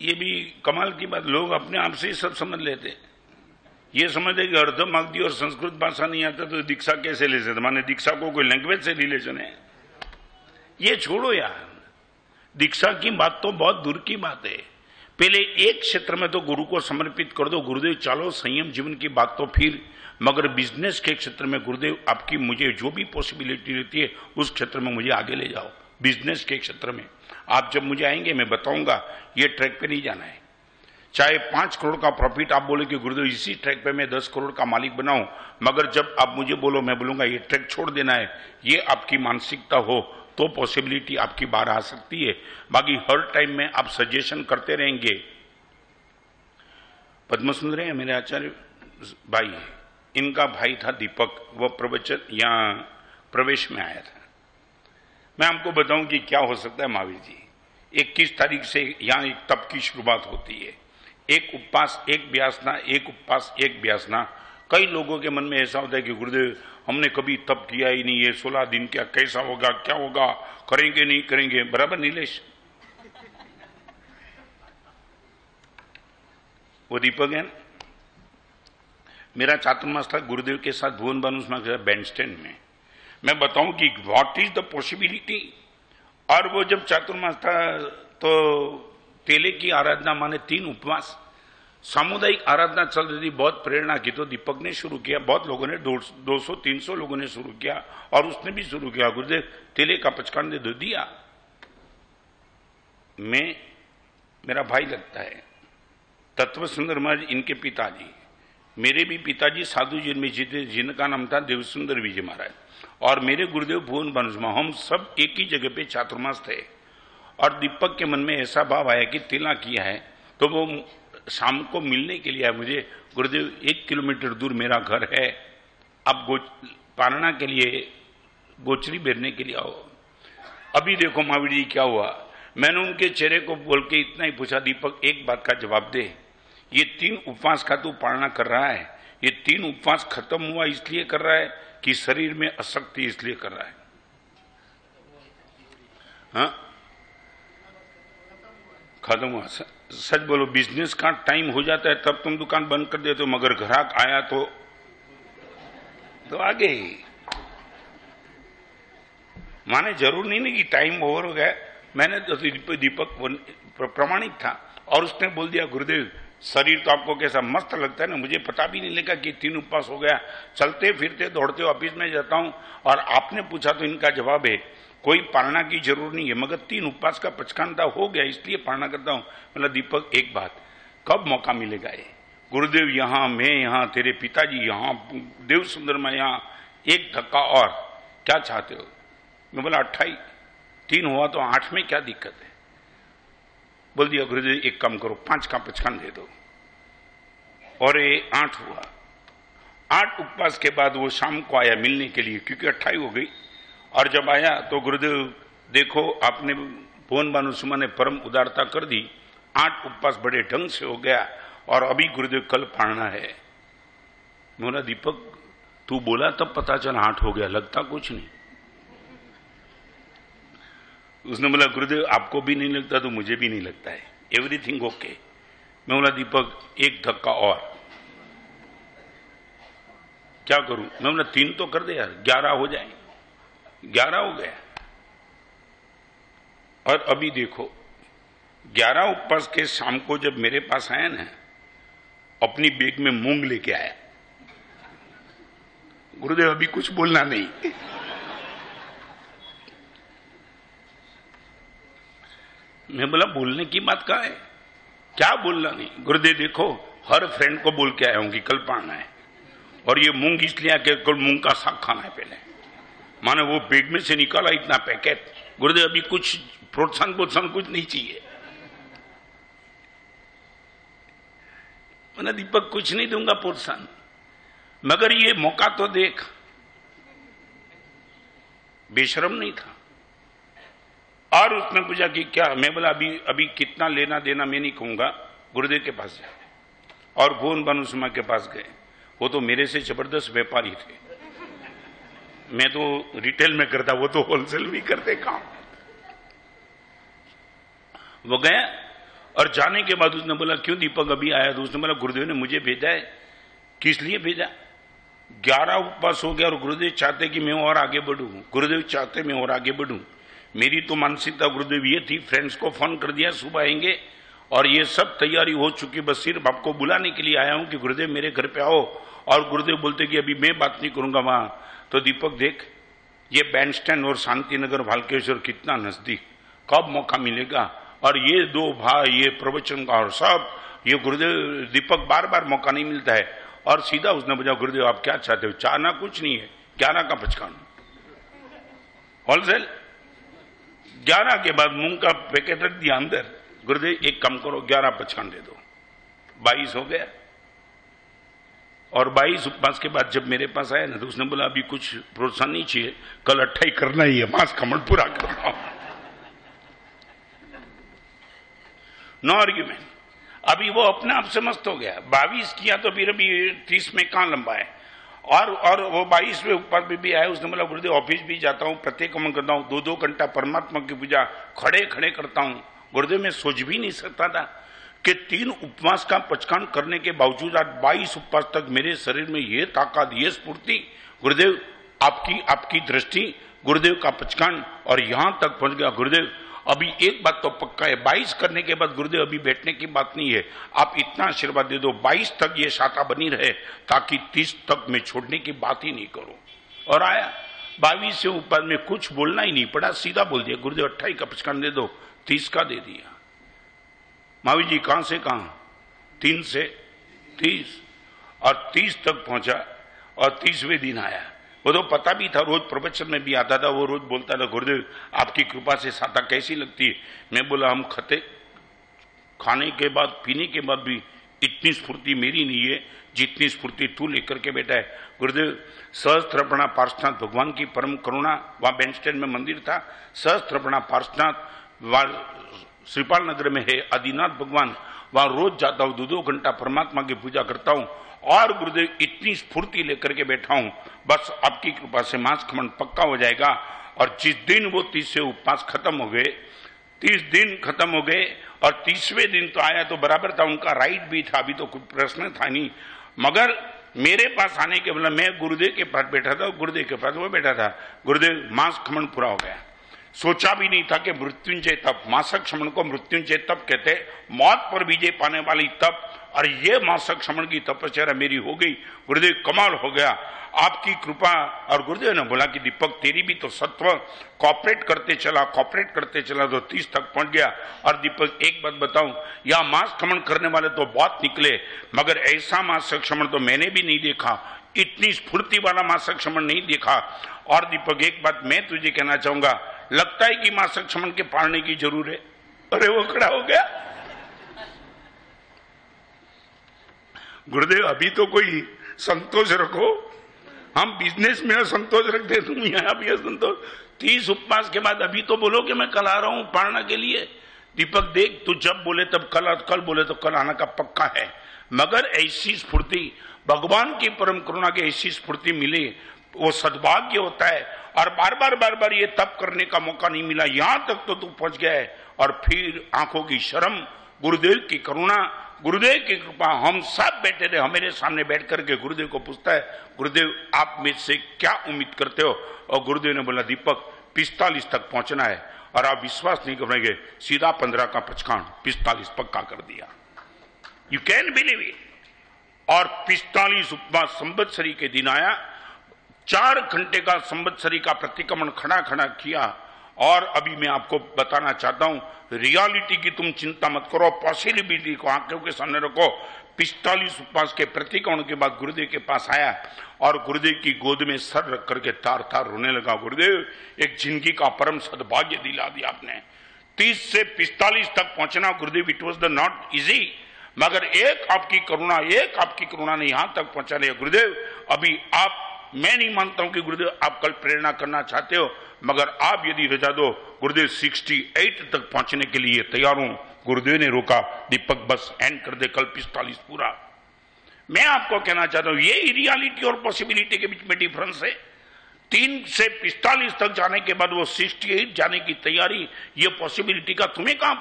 ये भी कमाल की बात, लोग अपने आप से ही सब समझ लेते। ये समझते कि अर्ध मागधी और संस्कृत भाषा नहीं आता तो दीक्षा कैसे ले सकते, माने दीक्षा को कोई लैंग्वेज से रिलेशन है। ये छोड़ो यार, दीक्षा की बात तो बहुत दूर की बात है। पहले एक क्षेत्र में तो गुरु को समर्पित कर दो, गुरुदेव चलो संयम जीवन की बात तो फिर, मगर बिजनेस के क्षेत्र में गुरुदेव आपकी मुझे जो भी पॉसिबिलिटी रहती है उस क्षेत्र में मुझे आगे ले जाओ। बिजनेस के क्षेत्र में आप जब मुझे आएंगे मैं बताऊंगा ये ट्रैक पे नहीं जाना है। चाहे 5 करोड़ का प्रॉफिट आप बोले कि गुरुदेव इसी ट्रैक पे मैं 10 करोड़ का मालिक बनाऊं, मगर जब आप मुझे बोलो मैं बोलूंगा ये ट्रैक छोड़ देना है, ये आपकी मानसिकता हो तो पॉसिबिलिटी आपकी बाहर आ सकती है। बाकी हर टाइम में आप सजेशन करते रहेंगे। पद्म सुंदर है मेरे आचार्य भाई, इनका भाई था दीपक, वह प्रवचन यहां प्रवेश में आया था। मैं आपको बताऊं कि क्या हो सकता है महावीर जी। 21 तारीख से यहां एक तप की शुरुआत होती है, एक उपवास एक व्यासना, एक उपवास एक व्यासना। कई लोगों के मन में ऐसा होता है कि गुरुदेव हमने कभी तप किया ही नहीं, ये 16 दिन क्या कैसा होगा, क्या होगा, करेंगे नहीं करेंगे। बराबर नीलेश, वो दीपक है ना, मेरा चातुर्मास था गुरुदेव के साथ भुवन बानुष्मा के बैंड स्टैंड में। मैं बताऊं कि व्हाट इज द पॉसिबिलिटी। और वो जब चातुर्मास था तो तेले की आराधना माने 3 उपवास, सामुदायिक आराधना चल रही थी, बहुत प्रेरणा की तो दीपक ने शुरू किया। बहुत लोगों ने 200-300 लोगों ने शुरू किया और उसने भी शुरू किया। गुरुदेव तेले का पचकान दे दिया। मैं, मेरा भाई लगता है तत्व सुंदर महाराज, इनके पिताजी, मेरे भी पिताजी साधु जी में जीते जिनका नाम था देवसुंदर विजय महाराज, और मेरे गुरुदेव भुवन बानुष्मा, हम सब एक ही जगह पे चातुर्मास थे। और दीपक के मन में ऐसा भाव आया कि तिला किया है तो वो शाम को मिलने के लिए आया मुझे। गुरुदेव 1 किलोमीटर दूर मेरा घर है, अब पारणा के लिए गोचरी बेरने के लिए आओ। अभी देखो महावीर जी क्या हुआ, मैंने उनके चेहरे को बोल के इतना ही पूछा, दीपक एक बात का जवाब दे, ये 3 उपवास का तू पालना कर रहा है, ये 3 उपवास खत्म हुआ इसलिए कर रहा है कि शरीर में अशक्ति इसलिए कर रहा है? हाँ खत्म हुआ। सच बोलो, बिजनेस का टाइम हो जाता है तब तुम दुकान बंद कर देते हो, मगर ग्राहक आया तो आगे ही। माने जरूर नहीं कि टाइम ओवर हो गया। मैंने तो दीपक प्रमाणिक था और उसने बोल दिया गुरुदेव शरीर तो आपको कैसा मस्त लगता है ना, मुझे पता भी नहीं लगा कि 3 उपवास हो गया। चलते फिरते दौड़ते ऑफिस में जाता हूं और आपने पूछा तो इनका जवाब है कोई पालना की जरूर नहीं है, मगर 3 उपवास का पचकानता हो गया इसलिए पालना करता हूं। मतलब दीपक एक बात, कब मौका मिलेगा ये? गुरुदेव यहां, मैं यहां, तेरे पिताजी यहां, देव सुंदर में यहां, एक धक्का और, क्या चाहते हो? मैं बोला 28, 3 हुआ तो 8 में क्या दिक्कत है? बोल दिया गुरुदेव एक काम करो 5 का पचकान दे दो, और ये 8 हुआ। 8 उपवास के बाद वो शाम को आया मिलने के लिए, क्योंकि 28 हो गई। और जब आया तो गुरुदेव देखो आपने भुवन बानुष्मा ने परम उदारता कर दी, 8 उपवास बड़े ढंग से हो गया और अभी गुरुदेव कल पालना है। बोला दीपक तू बोला तब पता चला 8 हो गया, लगता कुछ नहीं। उसने बोला गुरुदेव आपको भी नहीं लगता तो मुझे भी नहीं लगता है, एवरीथिंग ओके। मैं बोला दीपक एक धक्का और, क्या करूं? मैं बोला 3 तो कर दे यार, 11 हो जाए। 11 हो गया। और अभी देखो 11 उपवास के शाम को जब मेरे पास आया ना, अपनी बैग में मूंग लेके आया। गुरुदेव अभी कुछ बोलना नहीं। मैं बोला बोलने की बात कहाँ है, क्या बोलना नहीं? गुरुदेव देखो हर फ्रेंड को बोल के आया हूं कि कल पाना है, और ये मूंग इसलिए कि कल मूंग का साग खाना है। पहले माने वो बैग में से निकाला इतना पैकेट। गुरुदेव अभी कुछ प्रोत्साहन कुछ नहीं चाहिए। मैंने दीपक कुछ नहीं दूंगा प्रोत्साहन, मगर ये मौका तो देख। बेशरम नहीं था। और उसने पूछा कि क्या? मैं बोला अभी कितना लेना देना मैं नहीं कहूंगा, गुरुदेव के पास जाए। और भुवन बानुष्मा के पास गए। वो तो मेरे से जबरदस्त व्यापारी थे, मैं तो रिटेल में करता, वो तो होलसेल भी करते काम। वो गया और जाने के बाद उसने बोला क्यों दीपक अभी आया? तो उसने बोला गुरुदेव ने मुझे भेजा है। किस लिए भेजा? 11 उपवास हो गया और गुरुदेव चाहते कि मैं और आगे बढ़ूं, गुरुदेव चाहते मैं और आगे बढ़ूं। मेरी तो मानसिकता गुरुदेव ये थी, फ्रेंड्स को फोन कर दिया सुबह आएंगे और ये सब तैयारी हो चुकी, बस सिर्फ आपको बुलाने के लिए आया हूं कि गुरुदेव मेरे घर पे आओ। और गुरुदेव बोलते कि अभी मैं बात नहीं करूंगा वहां। तो दीपक देख, ये बैंडस्टैंड और शांतिनगर भालकेश्वर कितना नजदीक, कब मौका मिलेगा? और ये दो भाई, ये प्रवचन का और सब, ये गुरुदेव दीपक बार बार मौका नहीं मिलता है। और सीधा उसने पूछा गुरुदेव आप क्या चाहते हो? चाहना कुछ नहीं है, 11 का पचकान होलसेल। 11 के बाद मूंग का पैकेट रख दिया अंदर। गुरुदेव एक काम करो, 11 पचकान दे दो। 22 हो गया। और 22 उपवास के बाद जब मेरे पास आया ना, तो उसने बोला अभी कुछ प्रोत्साहन नहीं चाहिए, कल 28 करना ही है, मांस खमण पूरा करना हो। No argument. अभी वो अपने आप से मस्त हो गया। 22 किया तो फिर अभी 30 में कहां लंबा है। और वो 22वें उपवास में भी आया। उसने बोला गुरुदेव ऑफिस भी जाता हूं, प्रत्येकमन करता हूं, 2-2 घंटा परमात्मा की पूजा खड़े खड़े करता हूं। गुरुदेव मैं सोच भी नहीं सकता था कि 3 उपवास का पचकान करने के बावजूद आज 22 उपवास तक मेरे शरीर में ये ताकत, ये स्फूर्ति। गुरुदेव आपकी दृष्टि, गुरुदेव का पचकान और यहां तक पहुंच गया। गुरुदेव अभी एक बात तो पक्का है, 22 करने के बाद गुरुदेव अभी बैठने की बात नहीं है, आप इतना आशीर्वाद दे दो 22 तक ये शाखा बनी रहे, ताकि 30 तक मैं छोड़ने की बात ही नहीं करूं। और आया 22 से ऊपर में कुछ बोलना ही नहीं पड़ा, सीधा बोल दिया गुरुदेव 28 का पचकान दे दो, 30 का दे दिया। मावी जी कहां से कहां? 3 से 30 और 30 तक पहुंचा और 30वें दिन आया। वो तो पता भी था, रोज प्रवचन में भी आता था, वो रोज बोलता था गुरुदेव आपकी कृपा से साता कैसी लगती है? मैं बोला हम खाने के बाद पीने के बाद भी इतनी स्फूर्ति मेरी नहीं है जितनी स्फूर्ति तू लेकर के बैठा है। गुरुदेव सहस्त्रपणा पार्श्वनाथ भगवान की परम करुणा, वहां बैंडस्टैंड में मंदिर था, सहस्त्रपणा पार्श्वनाथ श्रीपाल नगर में है, आदिनाथ भगवान, वहां रोज जाता हूं, 2-2 घंटा परमात्मा की पूजा करता हूं। और गुरुदेव इतनी स्फूर्ति लेकर के बैठा हूं, बस आपकी कृपा से मांस खमन पक्का हो जाएगा। और जिस दिन वो 30 उपवास खत्म हो गए, 30 दिन खत्म हो गए और 30वें दिन तो आया तो बराबर था, उनका राइट भी था, अभी तो कोई प्रश्न था नहीं। मगर मेरे पास आने के मतलब मैं गुरुदेव के पास बैठा था, गुरुदेव के पास वो बैठा था। गुरुदेव मांस खमन पूरा हो गया। सोचा भी नहीं था कि मृत्युंजय तप, मासक क्षमण को मृत्युंजय तप कहते, मौत पर विजय पाने वाली तप, और ये मासक क्षमण की तपस्या मेरी हो गई। गुरुदेव कमाल हो गया, आपकी कृपा। और गुरुदेव ने बोला कि दीपक तेरी भी तो सत्व, कॉपरेट करते चला तो 30 तक पहुंच गया। और दीपक एक बात बताऊं, या मांस क्षमण करने वाले तो बहुत निकले, मगर ऐसा मासक क्षमण तो मैंने भी नहीं देखा, इतनी स्फूर्ति वाला मासक क्षमण नहीं देखा। और दीपक एक बात मैं तुझे कहना चाहूंगा, लगता है कि मासक क्षमण के पालने की जरूर है। अरे वो खड़ा हो गया। गुरुदेव अभी तो कोई संतोष रखो, हम बिजनेस में असंतोष रखते, तुम यहां भी असंतोष। 30 उपवास के बाद अभी तो बोलो कि मैं कल आ रहा हूं पालना के लिए। दीपक देख, तू जब बोले तब कल बोले तो कल आना का पक्का है। मगर ऐसी स्फूर्ति, भगवान की परम करुणा की ऐसी स्फूर्ति मिली, वो सद्भाग्य होता है। और बार बार ये तप करने का मौका नहीं मिला, यहां तक तो तू पहुंच गया है। और फिर आंखों की शर्म, गुरुदेव की करुणा, गुरुदेव की कृपा, हम सब बैठे रहे, हमारे सामने बैठ करके गुरुदेव को पूछता है गुरुदेव आप मुझ से क्या उम्मीद करते हो? और गुरुदेव ने बोला दीपक 45 तक पहुंचना है। और आप विश्वास नहीं करेंगे, सीधा 15 का पचकान 45 पक्का कर दिया। You can believe it. और 45 उपवास संवत्सरी के दिन आया, 4 घंटे का संवत्सरी का प्रतिक्रमण खड़ा किया। और अभी मैं आपको बताना चाहता हूं, रियलिटी की तुम चिंता मत करो, पॉसिबिलिटी को आंखों के सामने रखो। 45 उपवास के प्रतिक्रमण के बाद गुरुदेव के पास आया और गुरुदेव की गोद में सर रख करके तार रोने लगा। गुरुदेव एक जिंदगी का परम सद्भाग्य दिला दिया आपने। 30 से 45 तक पहुंचना गुरुदेव, it was the not easy, मगर एक आपकी करुणा ने यहां तक पहुंचा दिया। गुरुदेव अभी आप, मैं नहीं मानता हूं कि गुरुदेव आप कल प्रेरणा करना चाहते हो, मगर आप यदि रजा दो, गुरुदेव 68 तक पहुंचने के लिए तैयार हूं। गुरुदेव ने रोका, दीपक बस एंड कर दे, कल 45 पूरा। मैं आपको कहना चाहता हूं, ये रियलिटी और पॉसिबिलिटी के बीच में डिफरेंस है। 3 से 45 तक जाने के बाद वो 68 जाने की तैयारी, ये पॉसिबिलिटी का तुम्हें कहां